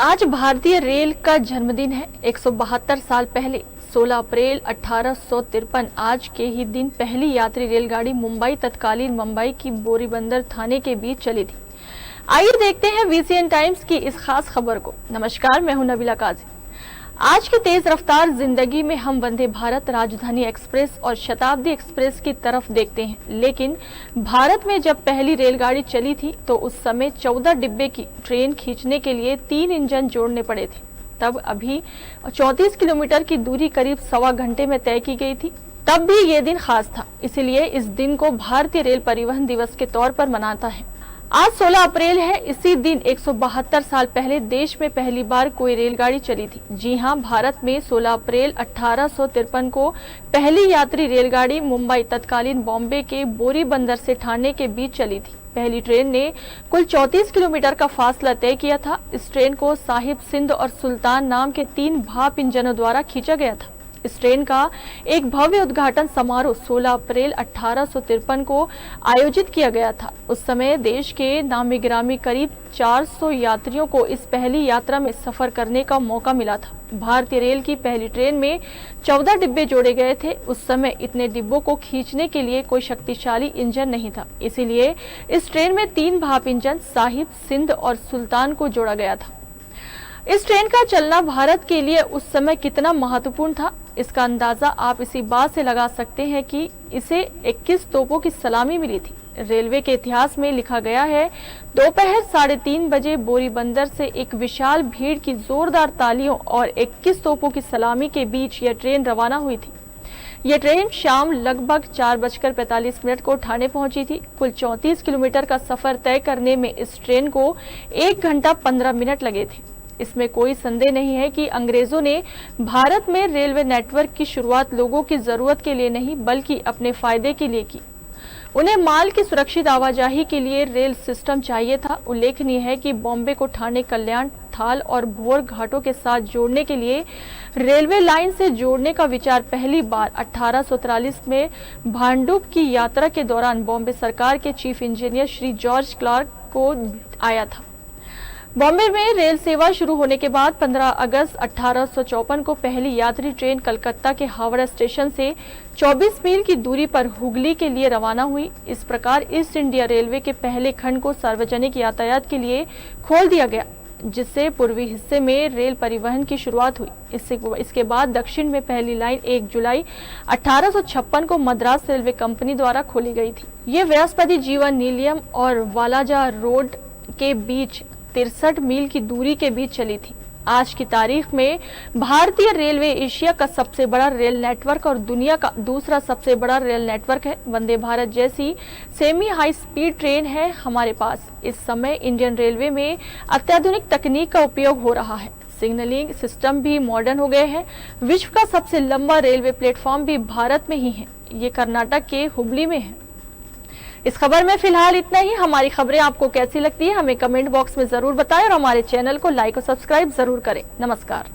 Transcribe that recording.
आज भारतीय रेल का जन्मदिन है। 172 साल पहले 16 अप्रैल 1853 आज के ही दिन पहली यात्री रेलगाड़ी मुंबई तत्कालीन मुंबई की बोरीबंदर थाने के बीच चली थी। आइए देखते हैं वीसीएन टाइम्स की इस खास खबर को। नमस्कार, मैं हूं नबीला काजी। आज की तेज रफ्तार जिंदगी में हम वंदे भारत, राजधानी एक्सप्रेस और शताब्दी एक्सप्रेस की तरफ देखते हैं, लेकिन भारत में जब पहली रेलगाड़ी चली थी तो उस समय 14 डिब्बे की ट्रेन खींचने के लिए 3 इंजन जोड़ने पड़े थे। तब अभी 34 किलोमीटर की दूरी करीब सवा घंटे में तय की गई थी। तब भी ये दिन खास था, इसीलिए इस दिन को भारतीय रेल परिवहन दिवस के तौर पर मनाता है। आज 16 अप्रैल है। इसी दिन 172 साल पहले देश में पहली बार कोई रेलगाड़ी चली थी। जी हां, भारत में 16 अप्रैल 1853 को पहली यात्री रेलगाड़ी मुंबई तत्कालीन बॉम्बे के बोरीबंदर से ठाणे के बीच चली थी। पहली ट्रेन ने कुल 34 किलोमीटर का फासला तय किया था। इस ट्रेन को साहिब, सिंध और सुल्तान नाम के 3 भाप इंजनों द्वारा खींचा गया था। इस ट्रेन का एक भव्य उद्घाटन समारोह 16 अप्रैल 1853 को आयोजित किया गया था। उस समय देश के नामी गिरामी करीब 400 यात्रियों को इस पहली यात्रा में सफर करने का मौका मिला था। भारतीय रेल की पहली ट्रेन में 14 डिब्बे जोड़े गए थे। उस समय इतने डिब्बों को खींचने के लिए कोई शक्तिशाली इंजन नहीं था, इसीलिए इस ट्रेन में 3 भाप इंजन साहिब, सिंध और सुल्तान को जोड़ा गया था। इस ट्रेन का चलना भारत के लिए उस समय कितना महत्वपूर्ण था, इसका अंदाजा आप इसी बात से लगा सकते हैं कि इसे 21 तोपों की सलामी मिली थी। रेलवे के इतिहास में लिखा गया है, दोपहर 3:30 बजे बोरीबंदर से एक विशाल भीड़ की जोरदार तालियों और 21 तोपों की सलामी के बीच यह ट्रेन रवाना हुई थी। यह ट्रेन शाम लगभग 4:45 को ठाणे पहुंची थी। कुल 34 किलोमीटर का सफर तय करने में इस ट्रेन को 1 घंटा 15 मिनट लगे थे। इसमें कोई संदेह नहीं है कि अंग्रेजों ने भारत में रेलवे नेटवर्क की शुरुआत लोगों की जरूरत के लिए नहीं बल्कि अपने फायदे के लिए की। उन्हें माल की सुरक्षित आवाजाही के लिए रेल सिस्टम चाहिए था। उल्लेखनीय है कि बॉम्बे को ठाणे, कल्याण, थाल और भोर घाटों के साथ जोड़ने के लिए रेलवे लाइन से जोड़ने का विचार पहली बार 1843 में भांडुप की यात्रा के दौरान बॉम्बे सरकार के chief engineer Shri George Clarke को आया था। बॉम्बे में रेल सेवा शुरू होने के बाद 15 अगस्त 1854 को पहली यात्री ट्रेन कलकत्ता के हावड़ा स्टेशन से 24 मील की दूरी पर हुगली के लिए रवाना हुई। इस प्रकार ईस्ट इंडिया रेलवे के पहले खंड को सार्वजनिक यातायात के लिए खोल दिया गया, जिससे पूर्वी हिस्से में रेल परिवहन की शुरुआत हुई। इसके बाद दक्षिण में पहली लाइन 1 जुलाई 1856 को मद्रास रेलवे कंपनी द्वारा खोली गई थी। ये बृहस्पति जीवन, नीलियम और वालाजा रोड के बीच 63 मील की दूरी के बीच चली थी। आज की तारीख में भारतीय रेलवे एशिया का सबसे बड़ा रेल नेटवर्क और दुनिया का दूसरा सबसे बड़ा रेल नेटवर्क है। वंदे भारत जैसी सेमी हाई स्पीड ट्रेन है हमारे पास। इस समय इंडियन रेलवे में अत्याधुनिक तकनीक का उपयोग हो रहा है। सिग्नलिंग सिस्टम भी मॉडर्न हो गए हैं। विश्व का सबसे लंबा रेलवे प्लेटफॉर्म भी भारत में ही है। ये कर्नाटक के हुबली में है। इस खबर में फिलहाल इतना ही। हमारी खबरें आपको कैसी लगती है हमें कमेंट बॉक्स में जरूर बताएं और हमारे चैनल को लाइक और सब्सक्राइब जरूर करें। नमस्कार।